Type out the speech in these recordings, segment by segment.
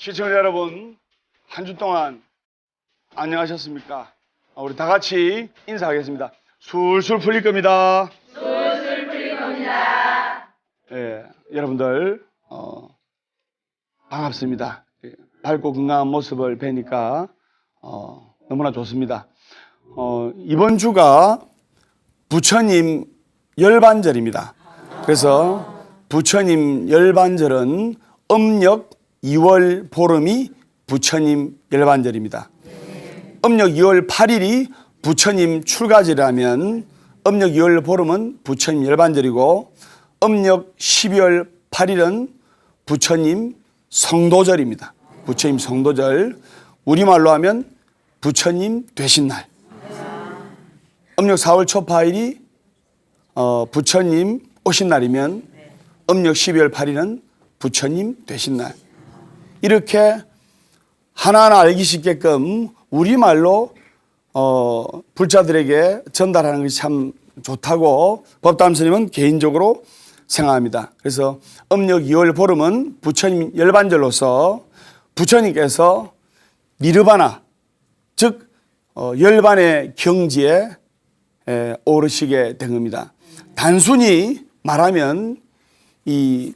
시청자 여러분, 한 주 동안 안녕하셨습니까? 우리 다 같이 인사하겠습니다. 술술 풀릴 겁니다. 술술 풀릴 겁니다. 예, 여러분들 반갑습니다. 밝고 건강한 모습을 뵈니까 너무나 좋습니다. 이번 주가 부처님 열반절입니다. 그래서 부처님 열반절은 음력 2월 보름이 부처님 열반절입니다. 음력 2월 8일이 부처님 출가절이라면 음력 2월 보름은 부처님 열반절이고 음력 12월 8일은 부처님 성도절입니다. 부처님 성도절, 우리말로 하면 부처님 되신 날. 음력 4월 초 8일이 부처님 오신 날이면 음력 12월 8일은 부처님 되신 날. 이렇게 하나하나 알기 쉽게끔 우리말로 불자들에게 전달하는 것이 참 좋다고 법담 스님은 개인적으로 생각합니다. 그래서 음력 2월 보름은 부처님 열반절로서 부처님께서 니르바나, 즉 열반의 경지에 오르시게 된 겁니다. 단순히 말하면 이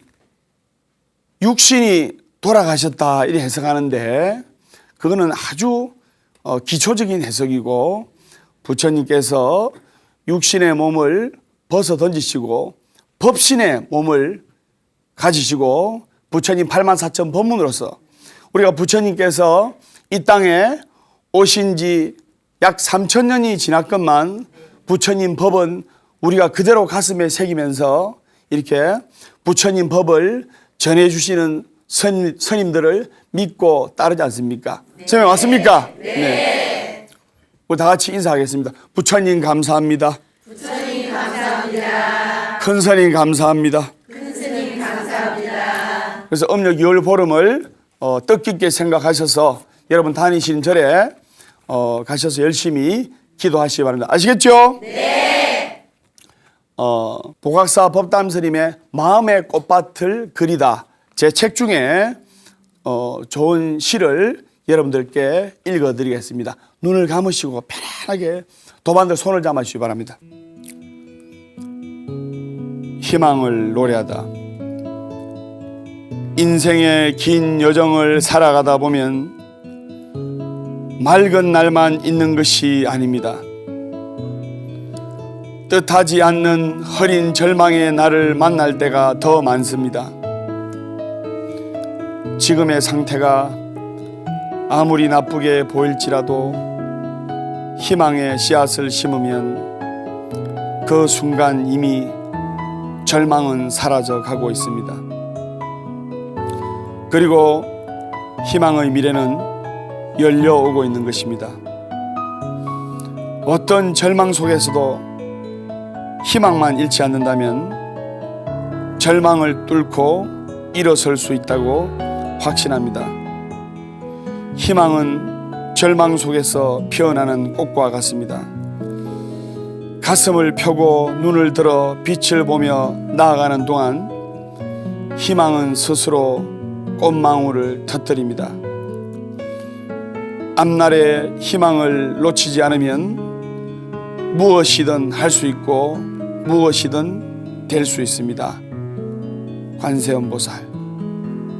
육신이 돌아가셨다 이렇게 해석하는데 그거는 아주 기초적인 해석이고, 부처님께서 육신의 몸을 벗어 던지시고 법신의 몸을 가지시고 부처님 84,000 법문으로서 우리가 부처님께서 이 땅에 오신 지 약 3,000년이 지났건만 부처님 법은 우리가 그대로 가슴에 새기면서 이렇게 부처님 법을 전해주시는 스님들을 믿고 따르지 않습니까? 설명 맞습니까? 네. 우리 다 같이 인사하겠습니다. 부처님 감사합니다. 부처님 감사합니다. 큰 스님 감사합니다. 큰 스님 감사합니다. 그래서 음력 2월 보름을 뜻깊게 생각하셔서 여러분 다니시는 절에 가셔서 열심히 기도하시기 바랍니다. 아시겠죠? 네. 보각사 법담 스님의 마음의 꽃밭을 그리다, 제 책 중에 좋은 시를 여러분들께 읽어드리겠습니다. 눈을 감으시고 편안하게 도반들 손을 잡아주시기 바랍니다. 희망을 노래하다. 인생의 긴 여정을 살아가다 보면 맑은 날만 있는 것이 아닙니다. 뜻하지 않는 흐린 절망의 날을 만날 때가 더 많습니다. 지금의 상태가 아무리 나쁘게 보일지라도 희망의 씨앗을 심으면 그 순간 이미 절망은 사라져 가고 있습니다. 그리고 희망의 미래는 열려오고 있는 것입니다. 어떤 절망 속에서도 희망만 잃지 않는다면 절망을 뚫고 일어설 수 있다고 확신합니다. 희망은 절망 속에서 피어나는 꽃과 같습니다. 가슴을 펴고 눈을 들어 빛을 보며 나아가는 동안 희망은 스스로 꽃망울을 터뜨립니다. 앞날의 희망을 놓치지 않으면 무엇이든 할 수 있고 무엇이든 될 수 있습니다. 관세음보살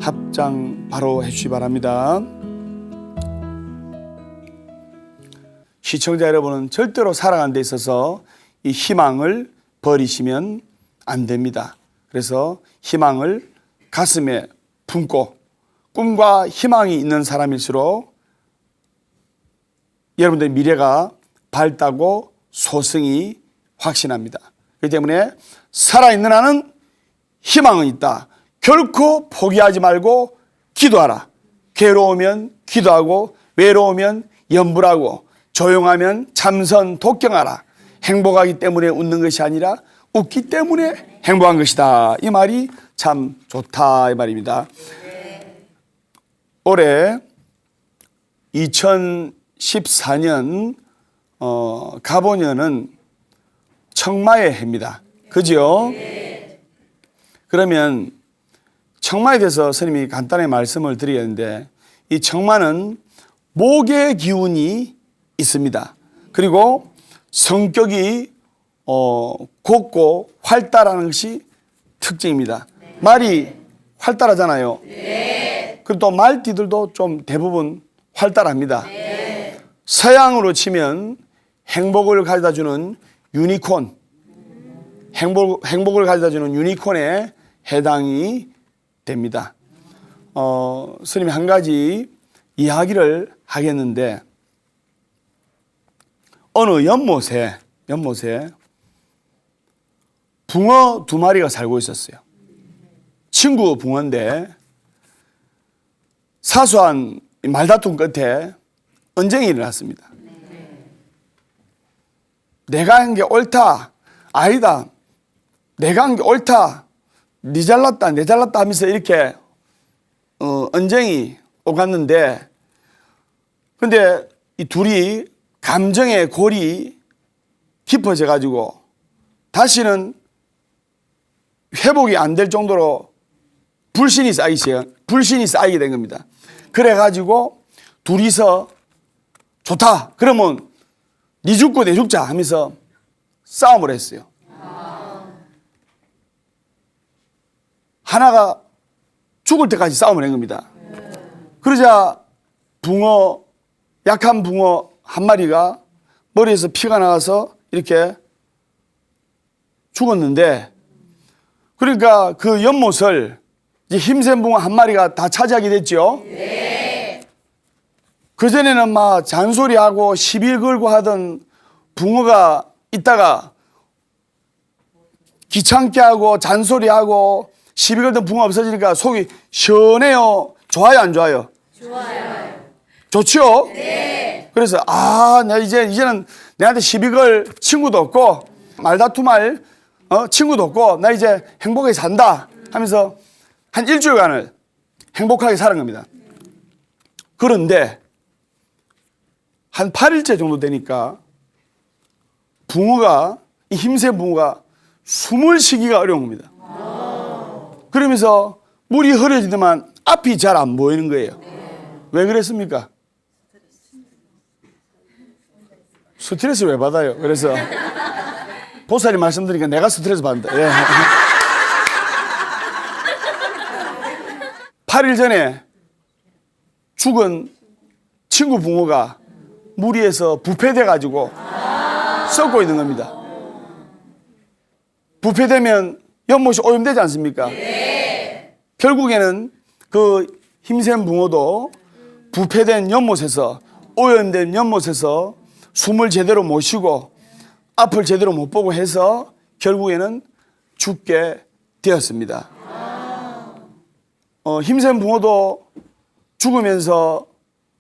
합장 바로 해주시기 바랍니다. 시청자 여러분은 절대로 살아가는 데 있어서 이 희망을 버리시면 안 됩니다. 그래서 희망을 가슴에 품고 꿈과 희망이 있는 사람일수록 여러분들의 미래가 밝다고 소승이 확신합니다. 그렇기 때문에 살아있는 한은 희망은 있다. 결코 포기하지 말고 기도하라. 괴로우면 기도하고 외로우면 염불하고 조용하면 참선 독경하라. 행복하기 때문에 웃는 것이 아니라 웃기 때문에 행복한 것이다. 이 말이 참 좋다 이 말입니다. 올해 2014년 가보년은 청마의 해입니다. 그죠? 그러면 청마에 대해서 스님이 간단하게 말씀을 드리겠는데 이 청마는 목의 기운이 있습니다. 그리고 성격이 곱고 활달하는 것이 특징입니다. 말이 활달하잖아요. 그리고 또 말띠들도 좀 대부분 활달합니다. 서양으로 치면 행복을 가져다주는 유니콘, 행복을 가져다주는 유니콘에 해당이 됩니다. 스님이 한 가지 이야기를 하겠는데, 어느 연못에 붕어 2마리가 살고 있었어요. 친구 붕어인데 사소한 말다툼 끝에 언쟁이 일어났습니다. 내가 한 게 옳다, 아니다, 내가 한 게 옳다, 네 잘났다, 내 잘났다 하면서 이렇게 언쟁이 오갔는데, 근데 이 둘이 감정의 골이 깊어져 가지고 다시는 회복이 안 될 정도로 불신이 쌓이게 된 겁니다. 그래 가지고 둘이서 좋다, 그러면 네 죽고 내 죽자 하면서 싸움을 했어요. 하나가 죽을 때까지 싸움을 한 겁니다. 그러자 약한 붕어 한 마리가 머리에서 피가 나와서 이렇게 죽었는데, 그러니까 그 연못을 이제 힘센 붕어 한 마리가 다 차지하게 됐죠. 그전에는 막 잔소리하고 시비 걸고 하던 붕어가 있다가 귀찮게 하고 잔소리하고 시비 걸던 붕어 없어지니까 속이 시원해요? 좋아요, 안 좋아요? 좋아요. 좋죠? 네. 그래서 나 이제는 내한테 시비 걸 친구도 없고 말다툼할 친구도 없고 나 이제 행복하게 산다 하면서 한 일주일간을 행복하게 살은 겁니다. 그런데 한 8일째 정도 되니까 이 힘센 붕어가 숨을 쉬기가 어려운 겁니다. 그러면서 물이 흐려지더만 앞이 잘 안 보이는 거예요. 왜 그랬습니까? 스트레스를 왜 받아요? 그래서 보살이 말씀드리니까 내가 스트레스 받는다. 예. 8일 전에 죽은 친구 붕어가 물 위에서 부패돼 가지고 썩고 있는 겁니다. 부패되면 연못이 오염되지 않습니까? 결국에는 그 힘센 붕어도 부패된 연못에서, 오염된 연못에서 숨을 제대로 못 쉬고 앞을 제대로 못 보고 해서 결국에는 죽게 되었습니다. 힘센 붕어도 죽으면서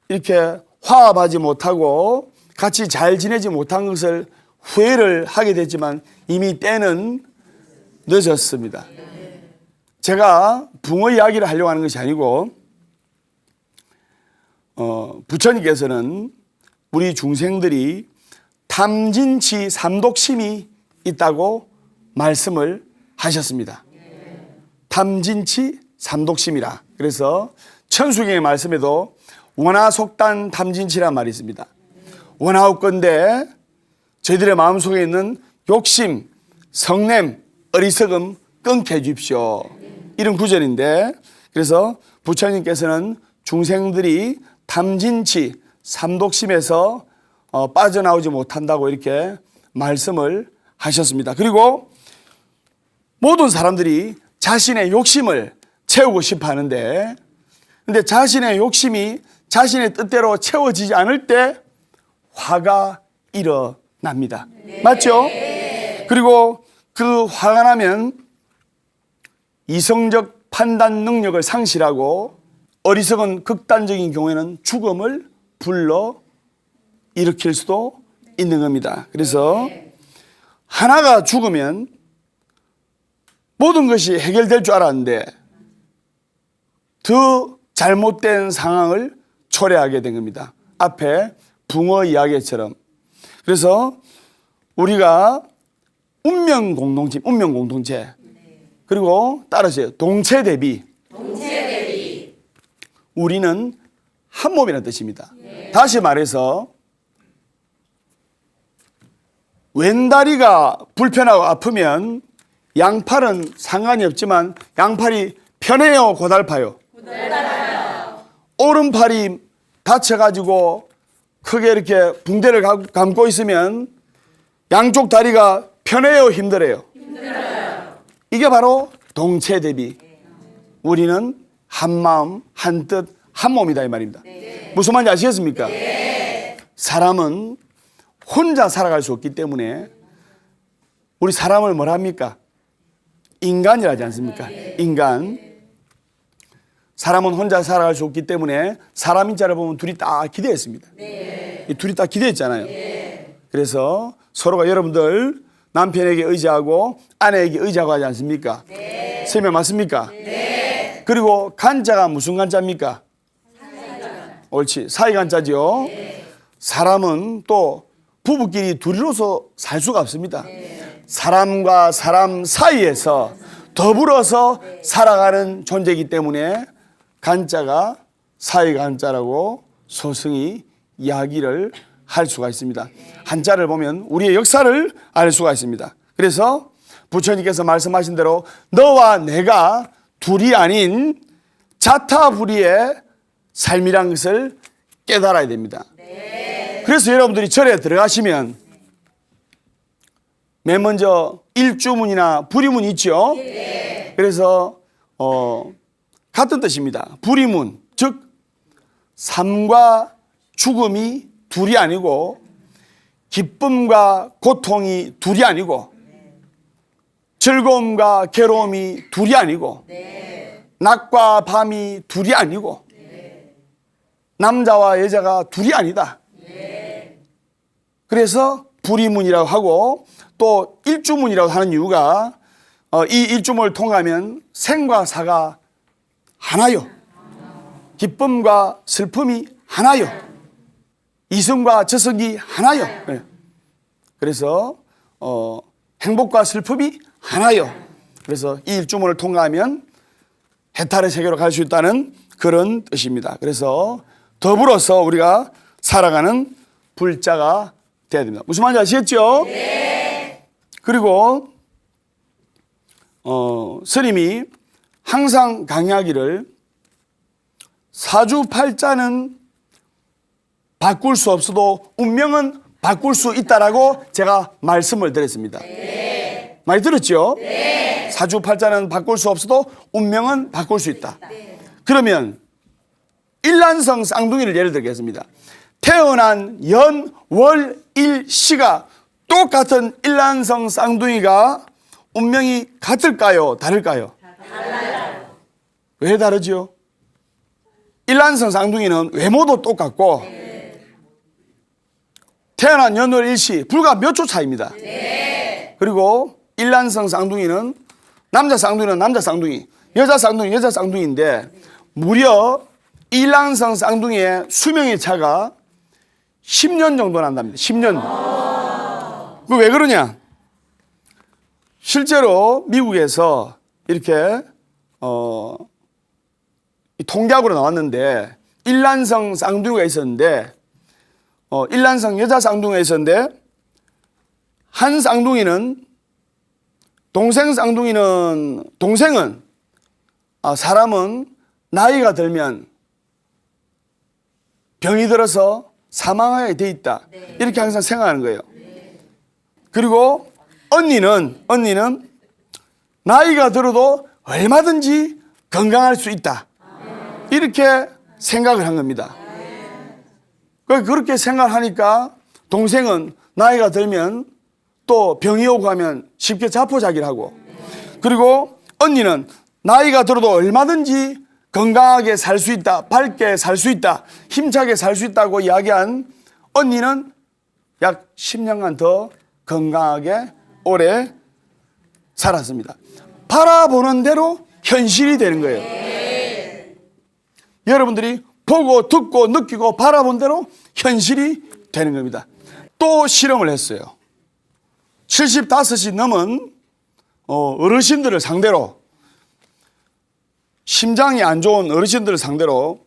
이렇게 화합하지 못하고 같이 잘 지내지 못한 것을 후회를 하게 됐지만 이미 때는 늦었습니다. 제가 붕어 이야기를 하려고 하는 것이 아니고 부처님께서는 우리 중생들이 탐진치 삼독심이 있다고 말씀을 하셨습니다. 탐진치 삼독심이라. 그래서 천수경의 말씀에도 원하속단 탐진치란 말이 있습니다. 원하옵건대 저희들의 마음속에 있는 욕심, 성냄, 어리석음 끊게 해주십시오. 이런 구절인데, 그래서 부처님께서는 중생들이 탐진치, 삼독심에서 빠져나오지 못한다고 이렇게 말씀을 하셨습니다. 그리고 모든 사람들이 자신의 욕심을 채우고 싶어 하는데, 근데 자신의 욕심이 자신의 뜻대로 채워지지 않을 때 화가 일어납니다. 맞죠? 그리고 그 화가 나면 이성적 판단 능력을 상실하고 어리석은 극단적인 경우에는 죽음을 불러 일으킬 수도 있는 겁니다. 그래서 하나가 죽으면 모든 것이 해결될 줄 알았는데 더 잘못된 상황을 초래하게 된 겁니다. 앞에 붕어 이야기처럼. 그래서 우리가 운명 공동체 그리고 따라서요. 동체 대비. 우리는 한 몸이라는 뜻입니다. 다시 말해서 왼다리가 불편하고 아프면 양팔은 상관이 없지만 양팔이 편해요, 고달파요? 오른팔이 다쳐가지고 크게 이렇게 붕대를 감고 있으면 양쪽 다리가 편해요, 힘들어요? 이게 바로 동체 대비. 우리는 한 마음, 한 뜻, 한 몸이다 이 말입니다. 무슨 말인지 아시겠습니까? 사람은 혼자 살아갈 수 없기 때문에 우리 사람을 뭐라 합니까? 인간이라지 않습니까? 인간. 사람은 혼자 살아갈 수 없기 때문에 사람 인자를 보면 둘이 딱 기대했습니다. 이 둘이 딱 기대했잖아요. 그래서 서로가 여러분들 남편에게 의지하고 아내에게 의지하고 하지 않습니까? 세면 맞습니까? 그리고 간자가 무슨 간자입니까? 옳지. 사이간자죠. 사람은 또 부부끼리 둘이로서 살 수가 없습니다. 사람과 사람 사이에서 더불어서 살아가는 존재이기 때문에 간자가 사이간자라고 소승이 이야기를 할 수가 있습니다. 한자를 보면 우리의 역사를 알 수가 있습니다. 그래서 부처님께서 말씀하신 대로 너와 내가 둘이 아닌 자타불이의 삶이란 것을 깨달아야 됩니다. 그래서 여러분들이 절에 들어가시면 맨 먼저 일주문이나 불의문이 있죠. 그래서 같은 뜻입니다. 불의문, 즉 삶과 죽음이 둘이 아니고 기쁨과 고통이 둘이 아니고 즐거움과 괴로움이 둘이 아니고 낮과 밤이 둘이 아니고 남자와 여자가 둘이 아니다. 그래서 불의문이라고 하고 또 일주문이라고 하는 이유가 이 일주문을 통하면 생과 사가 하나요. 기쁨과 슬픔이 하나요. 이성과 저성이 하나요. 그래서 행복과 슬픔이 하나요. 그래서 이 일주문을 통과하면 해탈의 세계로 갈 수 있다는 그런 뜻입니다. 그래서 더불어서 우리가 살아가는 불자가 돼야 됩니다. 무슨 말인지 아시겠죠? 그리고 스님이 항상 강의하기를 사주팔자는 바꿀 수 없어도 운명은 바꿀 수 있다라고 제가 말씀을 드렸습니다. 많이 들었죠? 사주팔자는 바꿀 수 없어도 운명은 바꿀 수 있다. 그러면 일란성 쌍둥이를 예를 들겠습니다. 태어난 연, 월, 일, 시가 똑같은 일란성 쌍둥이가 운명이 같을까요? 다를까요? 달라요. 왜 다르죠? 일란성 쌍둥이는 외모도 똑같고 태어난 연월 일시 불과 몇 초 차이입니다. 그리고 일란성 쌍둥이는 남자 쌍둥이는 남자 쌍둥이, 여자 쌍둥이 여자 쌍둥이인데 무려 일란성 쌍둥이의 수명의 차가 10년 정도 난답니다. 10년. 그 왜 그러냐? 실제로 미국에서 이렇게 통계학으로 나왔는데 일란성 쌍둥이가 있었는데 일란성 여자 쌍둥이가 있었는데 한 쌍둥이는 동생은 사람은 나이가 들면 병이 들어서 사망하게 돼 있다. 이렇게 항상 생각하는 거예요. 그리고 언니는 나이가 들어도 얼마든지 건강할 수 있다. 이렇게 생각을 한 겁니다. 그렇게 생각하니까 동생은 나이가 들면 또 병이 오고 하면 쉽게 자포자기를 하고, 그리고 언니는 나이가 들어도 얼마든지 건강하게 살 수 있다, 밝게 살 수 있다, 힘차게 살 수 있다고 이야기한 언니는 약 10년간 더 건강하게 오래 살았습니다. 바라보는 대로 현실이 되는 거예요. 여러분들이 보고 듣고 느끼고 바라본 대로 현실이 되는 겁니다. 또 실험을 했어요. 75이 넘은 어르신들을 상대로, 심장이 안 좋은 어르신들을 상대로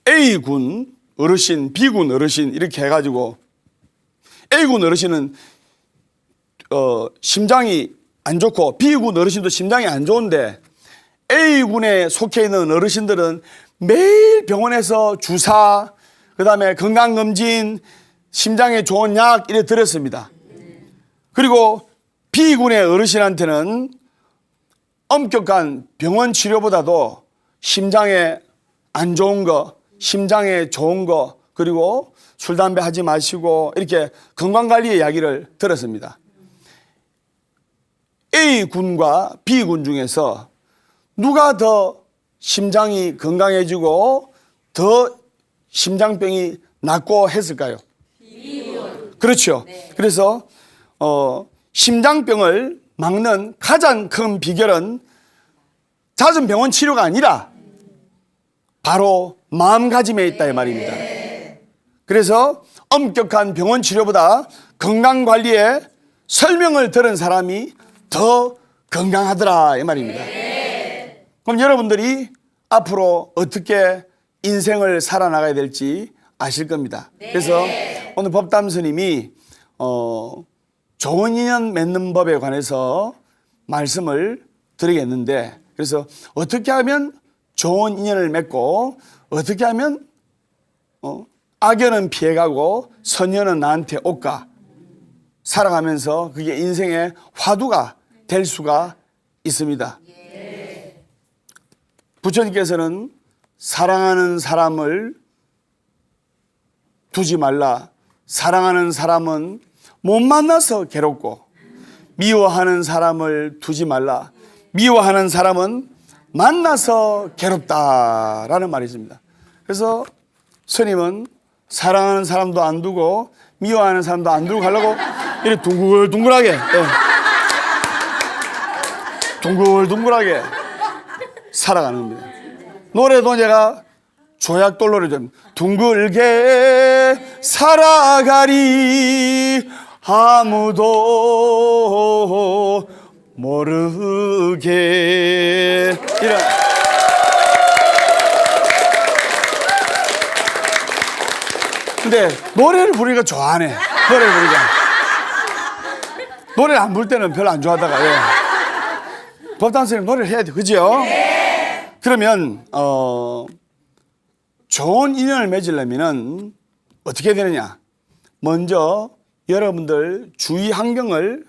A군 어르신, B군 어르신 이렇게 해가지고 A군 어르신은 심장이 안 좋고 B군 어르신도 심장이 안 좋은데 A군에 속해 있는 어르신들은 매일 병원에서 주사, 그 다음에 건강검진, 심장에 좋은 약 이래 들었습니다. 그리고 B군의 어르신한테는 엄격한 병원 치료보다도 심장에 안 좋은 거, 심장에 좋은 거, 그리고 술, 담배 하지 마시고 이렇게 건강관리의 이야기를 들었습니다. A군과 B군 중에서 누가 더 심장이 건강해지고 더 심장병이 낫고 했을까요? 그렇죠. 그래서 심장병을 막는 가장 큰 비결은 잦은 병원 치료가 아니라 바로 마음가짐에 있다 이 말입니다. 그래서 엄격한 병원 치료보다 건강관리에 설명을 들은 사람이 더 건강하더라 이 말입니다. 그럼 여러분들이 앞으로 어떻게 인생을 살아나가야 될지 아실 겁니다. 그래서 오늘 법담 스님이 좋은 인연 맺는 법에 관해서 말씀을 드리겠는데, 그래서 어떻게 하면 좋은 인연을 맺고 어떻게 하면 악연은 피해가고 선연은 나한테 올까, 살아가면서 그게 인생의 화두가 될 수가 있습니다. 부처님께서는 사랑하는 사람을 두지 말라, 사랑하는 사람은 못 만나서 괴롭고 미워하는 사람을 두지 말라, 미워하는 사람은 만나서 괴롭다라는 말이 있습니다. 그래서 스님은 사랑하는 사람도 안 두고 미워하는 사람도 안 두고 가려고 이렇게 둥글둥글하게 둥글둥글하게 살아가는 겁니다. 노래도 제가 조약돌 노래 좀 둥글게 살아가리 아무도 모르게 이런. 근데 노래를 부르니까 좋아하네. 노래를 부르니까. 노래를 안 부를 때는 별로 안 좋아하다가 법당 선생님 노래를 해야 돼, 그죠? 그러면 좋은 인연을 맺으려면 어떻게 되느냐? 먼저 여러분들 주위 환경을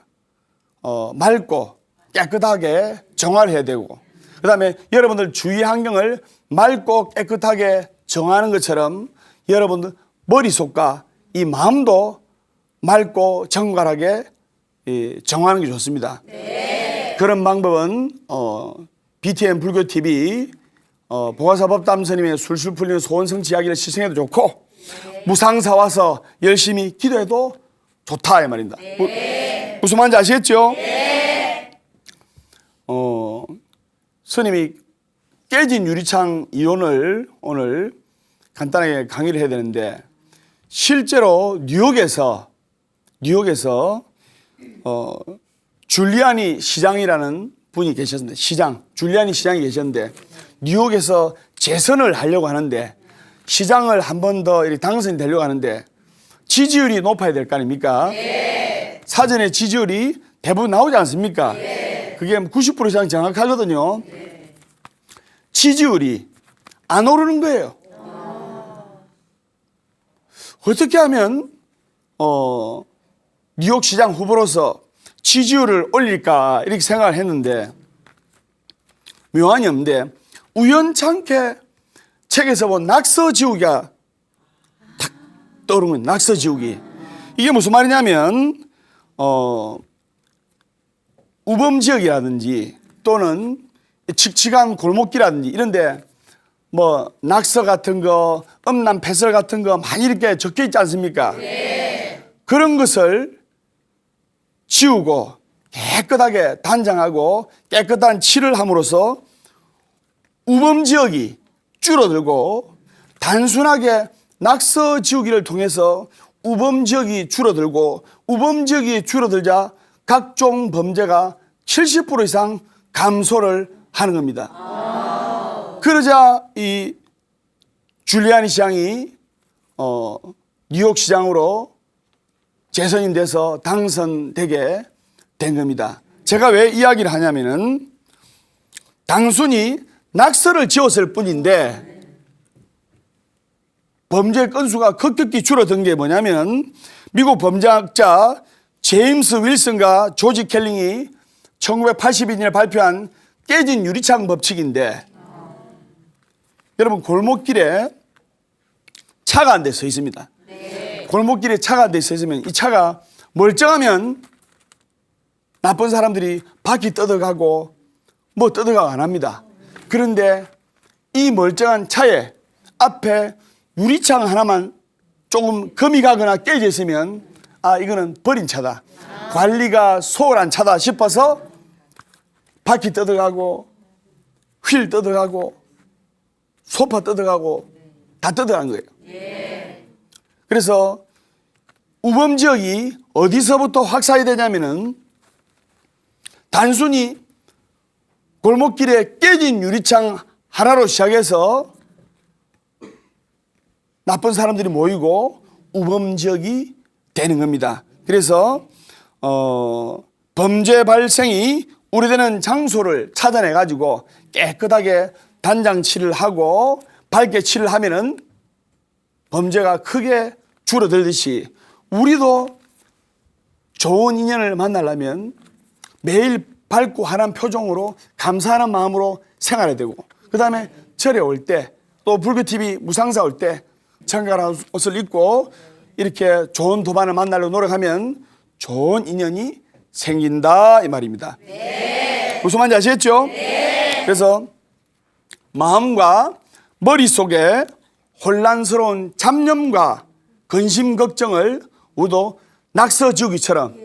맑고 깨끗하게 정화를 해야 되고, 그 다음에 여러분들 주위 환경을 맑고 깨끗하게 정화하는 것처럼 여러분들 머릿속과 이 마음도 맑고 정갈하게 정화하는 게 좋습니다. 그런 방법은 BTN 불교TV 보가사 법담 스님의 술술 풀리는 소원성취 이야기를 시청해도 좋고 무상사 와서 열심히 기도해도 좋다 이 말입니다. 무슨 말인지 아시겠죠? 스님이 깨진 유리창 이론을 오늘 간단하게 강의를 해야 되는데, 실제로 뉴욕에서 줄리아니 시장이라는 분이 계셨는데, 줄리아니 시장이 계셨는데 뉴욕에서 재선을 하려고 하는데, 시장을 한 번 더 당선이 되려고 하는데 지지율이 높아야 될 거 아닙니까? 사전에 지지율이 대부분 나오지 않습니까? 그게 90% 이상 정확하거든요. 지지율이 안 오르는 거예요. 어떻게 하면 뉴욕시장 후보로서 지지율을 올릴까 이렇게 생각을 했는데, 묘한이 없는데 우연찮게 책에서 본 낙서지우기가 탁 떠오른 거예요. 낙서지우기. 이게 무슨 말이냐면 우범지역이라든지 또는 칙칙한 골목길이라든지 이런데 뭐 낙서 같은 거, 음란 패설 같은 거 많이 이렇게 적혀 있지 않습니까? 그런 것을 지우고 깨끗하게 단장하고 깨끗한 칠을 함으로써 우범지역이 줄어들고, 단순하게 낙서 지우기를 통해서 우범지역이 줄어들고, 우범지역이 줄어들자 각종 범죄가 70% 이상 감소를 하는 겁니다. 그러자 이 줄리아니 시장이 뉴욕 시장으로 재선이 돼서 당선되게 된 겁니다. 제가 왜 이야기를 하냐면은 단순히 낙서를 지었을 뿐인데 범죄 건수가 급격히 줄어든 게 뭐냐면 미국 범죄학자 제임스 윌슨과 조지 켈링이 1982년에 발표한 깨진 유리창 법칙인데 여러분 골목길에 차가 한 대 서 있습니다. 골목길에 차가 한 대 서 있으면 이 차가 멀쩡하면 나쁜 사람들이 바퀴 뜯어가고 뭐 뜯어가고 안 합니다. 그런데 이 멀쩡한 차에 앞에 유리창 하나만 조금 금이 가거나 깨져 있으면 이거는 버린 차다. 관리가 소홀한 차다 싶어서 바퀴 뜯어가고 휠 뜯어가고 소파 뜯어가고 다 뜯어간 거예요. 그래서 우범 지역이 어디서부터 확산이 되냐면은 단순히 골목길에 깨진 유리창 하나로 시작해서 나쁜 사람들이 모이고 우범 지역이 되는 겁니다. 그래서 범죄 발생이 우려되는 장소를 찾아내 가지고 깨끗하게 단장 칠을 하고 밝게 칠을 하면은 범죄가 크게 줄어들듯이 우리도 좋은 인연을 만나려면 매일 밝고 환한 표정으로 감사하는 마음으로 생활해야 되고 그 다음에 절에 올 때 또 불교TV 무상사 올 때 청결한 옷을 입고 이렇게 좋은 도반을 만나려고 노력하면 좋은 인연이 생긴다 이 말입니다. 무슨 말인지 아시겠죠? 그래서 마음과 머릿속에 혼란스러운 잡념과 근심 걱정을 우리도 낙서 지우기처럼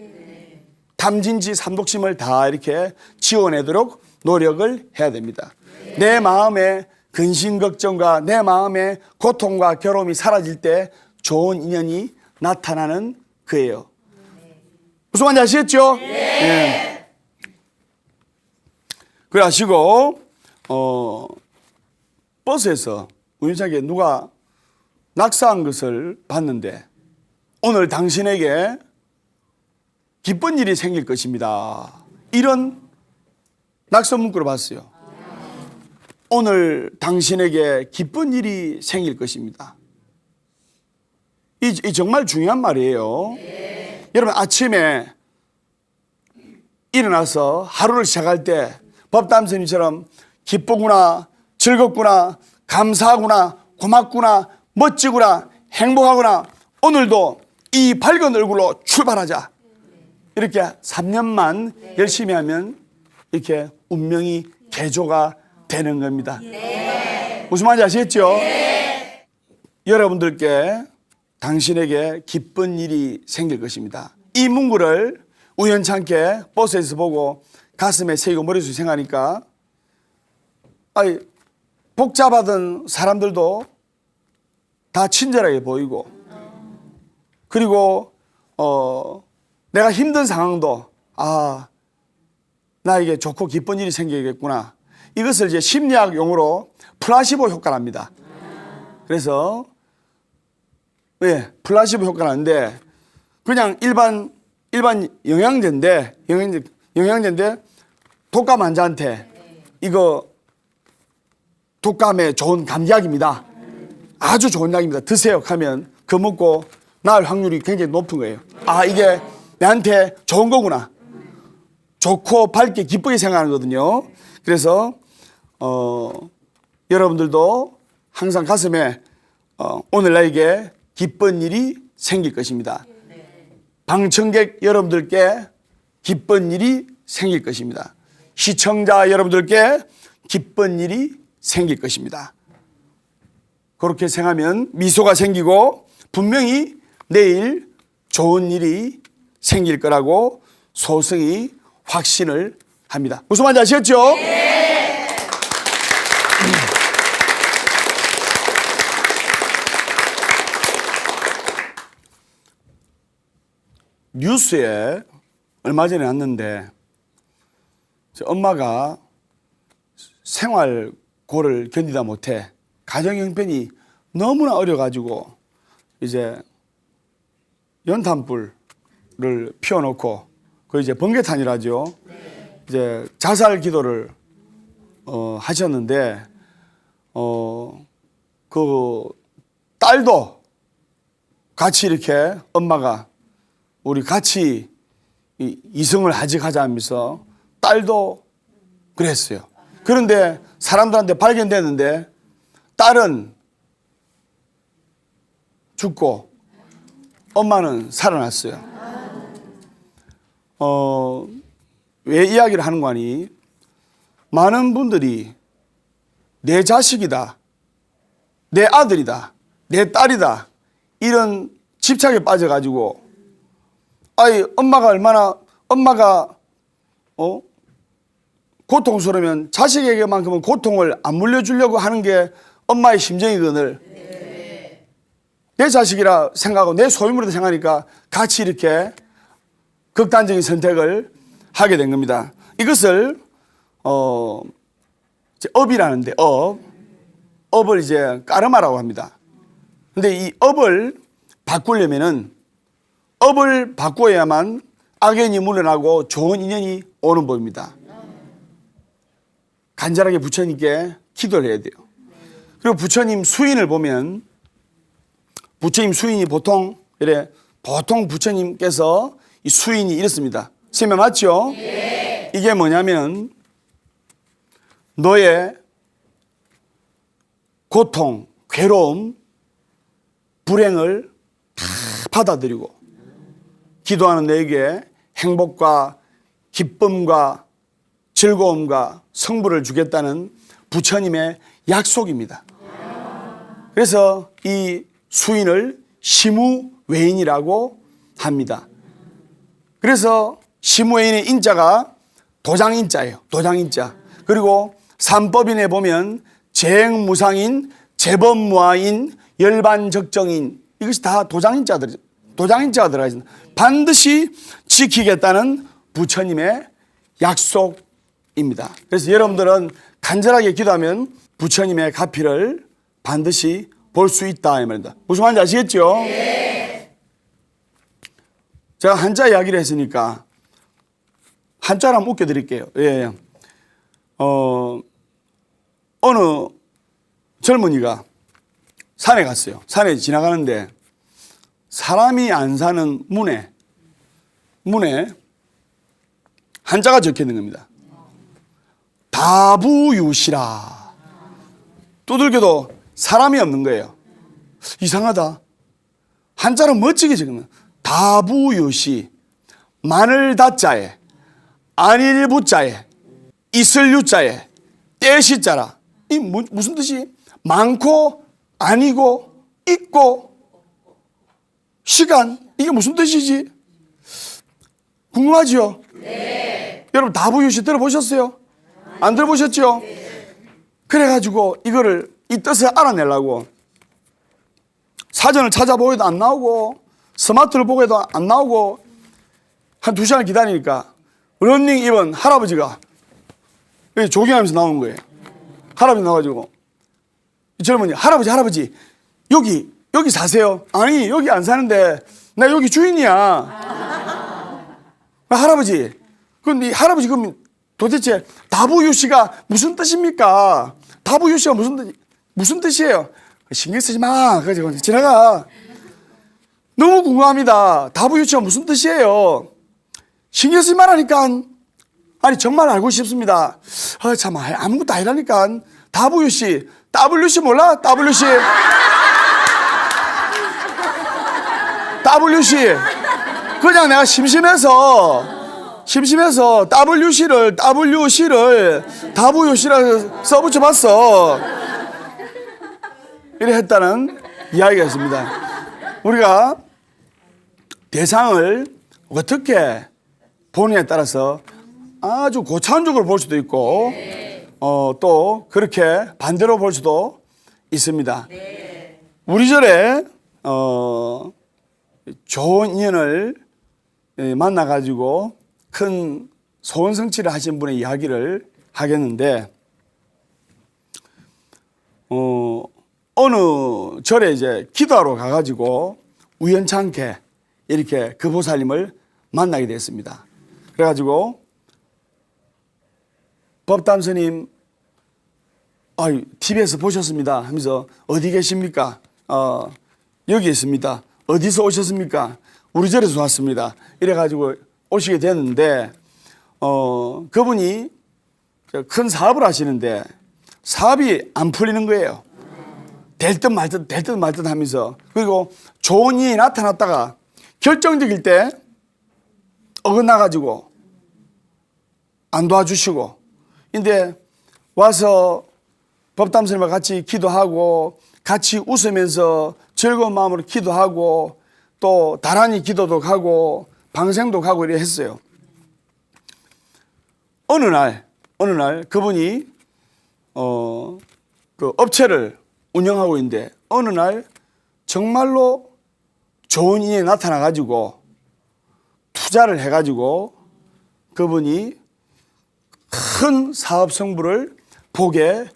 탐진치 삼독심을 다 이렇게 지워내도록 노력을 해야 됩니다. 내 마음의 근심 걱정과 내 마음의 고통과 괴로움이 사라질 때 좋은 인연이 나타나는 거예요. 무슨 말인지 아시겠죠? 네. 그래 하시고 버스에서 우연찮게 누가 낙서한 것을 봤는데 오늘 당신에게 기쁜 일이 생길 것입니다. 이런 낙서 문구를 봤어요. 오늘 당신에게 기쁜 일이 생길 것입니다. 이 정말 중요한 말이에요. 여러분 아침에 일어나서 하루를 시작할 때 법담스님처럼 기쁘구나, 즐겁구나, 감사하구나, 고맙구나, 멋지구나, 행복하구나, 오늘도 이 밝은 얼굴로 출발하자. 이렇게 3년만 열심히 하면 이렇게 운명이 개조가 되는 겁니다. 무슨 말인지 아시겠죠? 여러분들께 당신에게 기쁜 일이 생길 것입니다. 이 문구를 우연찮게 버스에서 보고 가슴에 새기고 머릿속에 생각하니까 복잡하던 사람들도 다 친절하게 보이고 그리고 내가 힘든 상황도 나에게 좋고 기쁜 일이 생기겠구나. 이것을 이제 심리학 용어로 플라시보 효과랍니다. 그래서 플라시보 효과라는데 그냥 일반 영양제인데 독감 환자한테 이거 독감에 좋은 감기약입니다. 아주 좋은 약입니다. 드세요 하면 그거 먹고 나을 확률이 굉장히 높은 거예요. 이게 내한테 좋은 거구나. 좋고 밝게 기쁘게 생각하는 거거든요. 그래서 여러분들도 항상 가슴에 오늘 나에게 기쁜 일이 생길 것입니다. 방청객 여러분들께 기쁜 일이 생길 것입니다. 시청자 여러분들께 기쁜 일이 생길 것입니다. 그렇게 생각하면 미소가 생기고 분명히 내일 좋은 일이 생길 거라고 소승이 확신을 합니다. 무슨 말인지 아시겠죠? 뉴스에 얼마 전에 왔는데 엄마가 생활고를 견디다 못해 가정 형편이 너무나 어려가지고 이제 연탄불을 피워놓고 그 이제 번개탄이라죠. 이제 자살 기도를 하셨는데 그 딸도 같이 이렇게 엄마가 우리 같이 이승을 하직하자 하면서 딸도 그랬어요. 그런데 사람들한테 발견됐는데 딸은 죽고 엄마는 살아났어요. 왜 이야기를 하는 거니? 많은 분들이 내 자식이다, 내 아들이다, 내 딸이다 이런 집착에 빠져가지고 엄마가 고통스러우면 자식에게만큼은 고통을 안 물려주려고 하는 게 엄마의 심정이거늘. 내 자식이라 생각하고 내 소유물이라 생각하니까 같이 이렇게 극단적인 선택을 하게 된 겁니다. 이것을 이제 업이라는데 업을 이제 까르마라고 합니다. 근데 이 업을 바꾸려면은 업을 바꿔야만 악연이 물러나고 좋은 인연이 오는 법입니다. 간절하게 부처님께 기도를 해야 돼요. 그리고 부처님 수인을 보면 부처님 수인이 보통 부처님께서 이 수인이 이렇습니다. 스님 맞죠? 네. 이게 뭐냐면 너의 고통, 괴로움, 불행을 다 받아들이고 기도하는 너에게 행복과 기쁨과 즐거움과 성부를 주겠다는 부처님의 약속입니다. 그래서 이 수인을 시무외인이라고 합니다. 그래서 시무외인의 인자가 도장인자예요. 도장인자. 그리고 삼법인에 보면 재행무상인, 재범무아인, 열반적정인 이것이 다 도장인자가 들어가 있습니다. 반드시 지키겠다는 부처님의 약속입니다. 그래서 여러분들은 간절하게 기도하면 부처님의 가피를 반드시 볼 수 있다 이 말입니다. 무슨 말인지 아시겠죠? 네. 제가 한자 이야기를 했으니까 한자를 한번 웃겨드릴게요. 예. 어느 젊은이가 산에 갔어요. 산에 지나가는데 사람이 안 사는 문에 한자가 적혀 있는 겁니다. 다부유시라. 두들겨도 사람이 없는 거예요. 이상하다. 한자로 멋지게 적으면 다부유시, 마늘 다자에, 안일 부자에, 있을 유자에, 떼시자라. 이 무슨 뜻이? 많고, 아니고, 있고, 시간. 이게 무슨 뜻이지? 궁금하죠? 네. 여러분 다부유시 들어보셨어요? 안 들어보셨죠? 네. 그래가지고 이거를 이 뜻을 알아내려고 사전을 찾아보고도 안 나오고 스마트를 보고도 안 나오고 한 2시간을 기다리니까 런닝 입은 할아버지가 조깅하면서 나오는 거예요. 할아버지 나와가지고 이 젊은이 할아버지 여기 사세요? 아니 여기 안 사는데 나 여기 주인이야. 할아버지 근데 할아버지 그럼 도대체 다부유시가 무슨 뜻입니까? 다부유시가 무슨 뜻이에요? 신경 쓰지 마. 그래서 지나가. 너무 궁금합니다. 다부유시가 무슨 뜻이에요? 신경 쓰지 말라니까. 아니 정말 알고 싶습니다. 참 아무것도 아니라니까. 다부유시, WC 몰라? WC. WC. 그냥 내가 심심해서 WC를 다부유시라 써붙여봤어. 이래 했다는 이야기가 있습니다. 우리가 대상을 어떻게 보느냐에 따라서 아주 고차원적으로 볼 수도 있고 또 그렇게 반대로 볼 수도 있습니다. 우리 절에 좋은 인연을 만나가지고 큰 소원 성취를 하신 분의 이야기를 하겠는데 어느 절에 이제 기도하러 가가지고 우연찮게 이렇게 그 보살님을 만나게 됐습니다. 그래가지고 법담 스님, TV에서 보셨습니다 하면서 어디 계십니까? 여기 있습니다. 어디서 오셨습니까? 우리 절에서 왔습니다. 이래가지고 오시게 됐는데 그분이 큰 사업을 하시는데 사업이 안 풀리는 거예요. 될 듯 말 듯 하면서. 그리고 좋은 일이 나타났다가 결정적일 때 어긋나가지고 안 도와주시고. 근데 와서 법담 스님과 같이 기도하고 같이 웃으면서 즐거운 마음으로 기도하고 또 다란히 기도도 가고 방생도 가고 이래 했어요. 어느 날 그분이 그 업체를 운영하고 있는데 어느 날 정말로 좋은 인연이 나타나가지고 투자를 해가지고 그분이 큰 사업 성부를 보게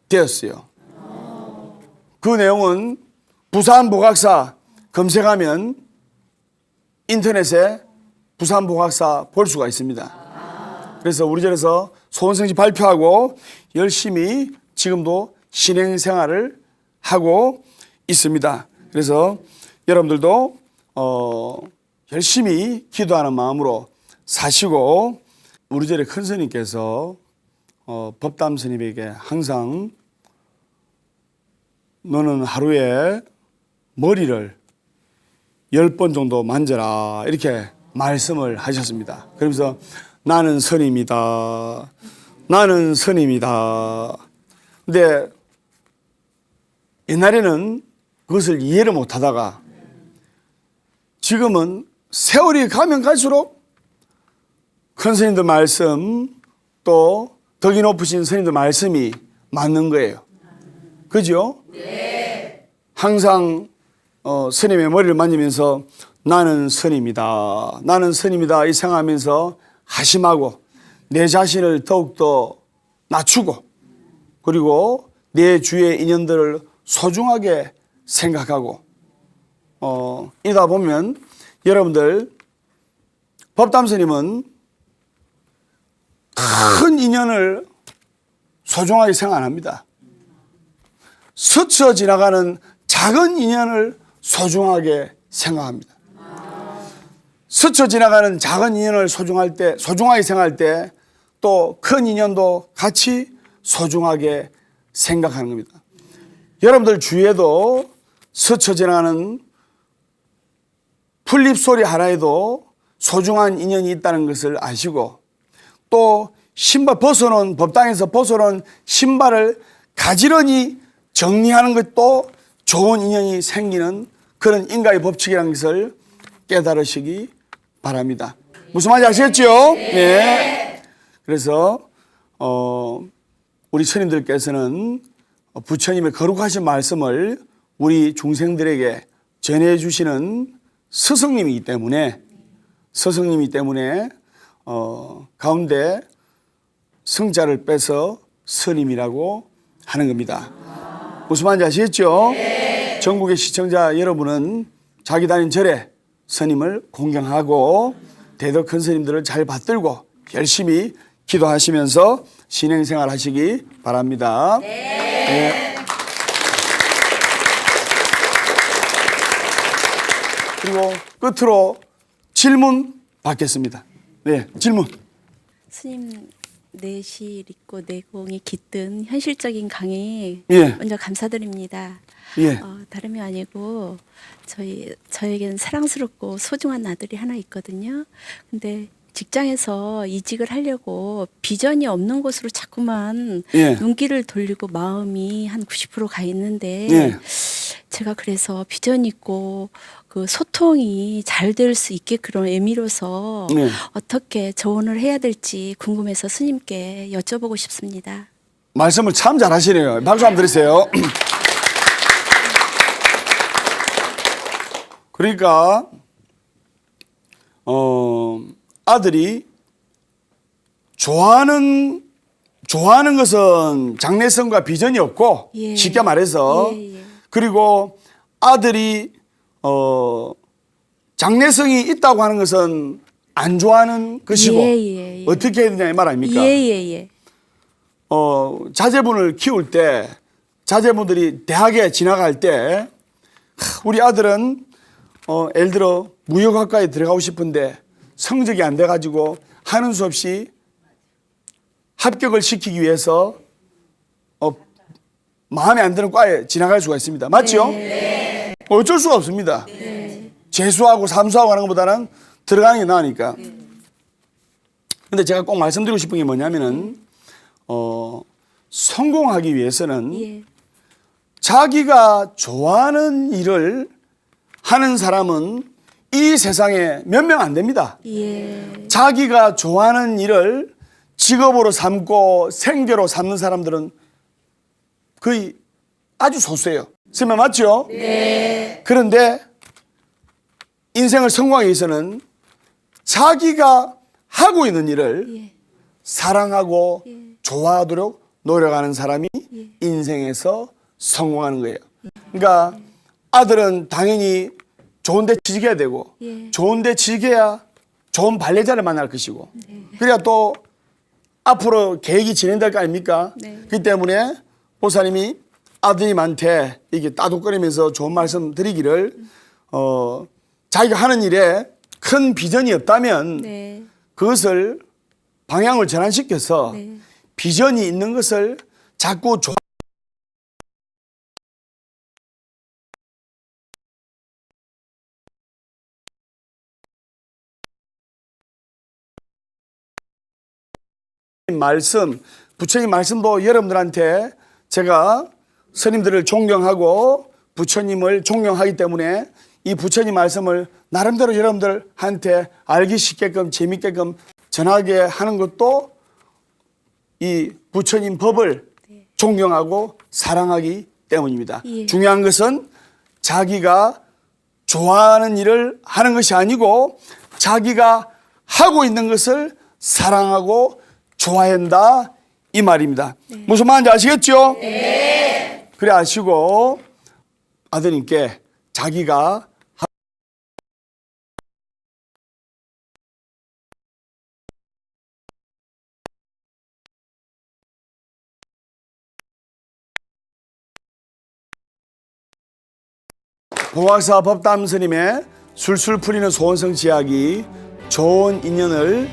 되었어요. 그 내용은 부산보각사 검색하면 인터넷에 부산보각사 볼 수가 있습니다. 그래서 우리 절에서 소원성지 발표하고 열심히 지금도 신행생활을 하고 있습니다. 그래서 여러분들도 열심히 기도하는 마음으로 사시고 우리 절의 큰 스님께서 법담 스님에게 항상 너는 하루에 머리를 10번 정도 만져라 이렇게 말씀을 하셨습니다. 그러면서 나는 선임이다. 나는 선임이다. 근데 옛날에는 그것을 이해를 못하다가 지금은 세월이 가면 갈수록 큰 스님들 말씀 또 덕이 높으신 스님들 말씀이 맞는 거예요. 그죠? 네. 항상 스님의 머리를 만지면서 나는 스님이다. 나는 스님이다. 이 생각하면서 하심하고 내 자신을 더욱더 낮추고 그리고 내 주위의 인연들을 소중하게 생각하고 이러다 보면 여러분들 법담 스님은 큰 인연을 소중하게 생각 안 합니다. 스쳐 지나가는 작은 인연을 소중하게 생각합니다. 스쳐 지나가는 작은 인연을 소중하게 생각할 때 또 큰 인연도 같이 소중하게 생각하는 겁니다. 여러분들 주위에도 스쳐 지나가는 풀잎소리 하나에도 소중한 인연이 있다는 것을 아시고 또 신발 법당에서 벗어놓은 신발을 가지런히 정리하는 것도 좋은 인연이 생기는 그런 인과의 법칙이라는 것을 깨달으시기 바랍니다. 무슨 말인지 아시겠죠? 네. 그래서 우리 스님들께서는 부처님의 거룩하신 말씀을 우리 중생들에게 전해주시는 스승님이기 때문에 가운데 성자를 빼서 스님이라고 하는 겁니다. 무슨 말인지 아시겠죠? 네. 전국의 시청자 여러분은 자기 다닌 절에 스님을 공경하고 대덕 큰 스님들을 잘 받들고 열심히 기도하시면서 신행생활 하시기 바랍니다. 네. 네. 그리고 끝으로 질문 받겠습니다. 네, 질문. 스님 내실 있고 내공이 깃든 현실적인 강의 예. 먼저 감사드립니다. 예. 다름이 아니고 저에겐 사랑스럽고 소중한 아들이 하나 있거든요. 근데 직장에서 이직을 하려고 비전이 없는 곳으로 자꾸만 예. 눈길을 돌리고 마음이 한 90% 가 있는데 예. 제가 그래서 비전 있고 그 소통이 잘 될 수 있게 그런 의미로서 네. 어떻게 조언을 해야 될지 궁금해서 스님께 여쭤보고 싶습니다. 말씀을 참 잘하시네요. 박수 한번 드리세요. 그러니까 아들이 좋아하는 것은 장래성과 비전이 없고 예. 쉽게 말해서 예, 예. 그리고 아들이 장래성이 있다고 하는 것은 안 좋아하는 것이고 예. 어떻게 해야 되냐 이 말 아닙니까? 예. 자제분을 키울 때 자제분들이 대학에 진학할 때 우리 아들은 예를 들어 무역학과에 들어가고 싶은데 성적이 안 돼가지고 하는 수 없이 합격을 시키기 위해서 마음에 안 드는 과에 진학할 수가 있습니다. 맞죠? 네. 어쩔 수가 없습니다. 네. 재수하고 삼수하고 하는 것보다는 들어가는 게 나으니까. 근데 제가 꼭 말씀드리고 싶은 게 뭐냐면은 성공하기 위해서는 예. 자기가 좋아하는 일을 하는 사람은 이 세상에 몇 명 안 됩니다. 예. 자기가 좋아하는 일을 직업으로 삼고 생계로 삼는 사람들은 거의 아주 소수예요. 선생님 맞죠? 네. 그런데 인생을 성공하기 위해서는 자기가 하고 있는 일을 예. 사랑하고 좋아하도록 노력하는 사람이 인생에서 성공하는 거예요. 그러니까 아들은 당연히 좋은 데 취직해야 되고 좋은 데 취직해야 좋은 반려자를 만날 것이고 그래야 또 앞으로 계획이 진행될 거 아닙니까? 그렇기 때문에 보사님이 아드님한테 이게 따독거리면서 좋은 말씀 드리기를 자기가 하는 일에 큰 비전이 없다면 그것을 방향을 전환시켜서 비전이 있는 것을 자꾸 말씀, 부처님 말씀도 여러분들한테 제가 스님들을 존경하고 부처님을 존경하기 때문에 이 부처님 말씀을 나름대로 여러분들한테 알기 쉽게끔 재밌게끔 전하게 하는 것도 이 부처님 법을 존경하고 사랑하기 때문입니다. 중요한 것은 자기가 좋아하는 일을 하는 것이 아니고 자기가 하고 있는 것을 사랑하고 좋아야 한다 이 말입니다. 무슨 말인지 아시겠죠? 네. 그래 아시고 아드님께 자기가 보학사 법담 스님의 술술 풀리는 소원성 지약이 좋은 인연을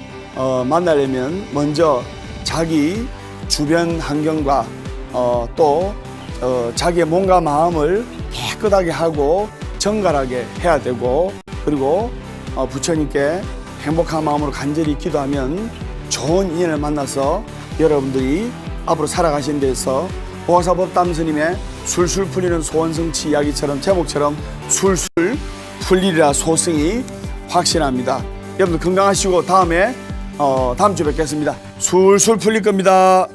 만나려면 먼저 자기 주변 환경과 또 자기의 몸과 마음을 깨끗하게 하고 정갈하게 해야 되고 그리고 부처님께 행복한 마음으로 간절히 기도하면 좋은 인연을 만나서 여러분들이 앞으로 살아가신 데서 보학사 법담 스님의 술술 풀리는 소원성치 이야기처럼 제목처럼 술술 풀리리라 소승이 확신합니다. 여러분들 건강하시고 다음에 다음 주에 뵙겠습니다. 술술 풀릴 겁니다.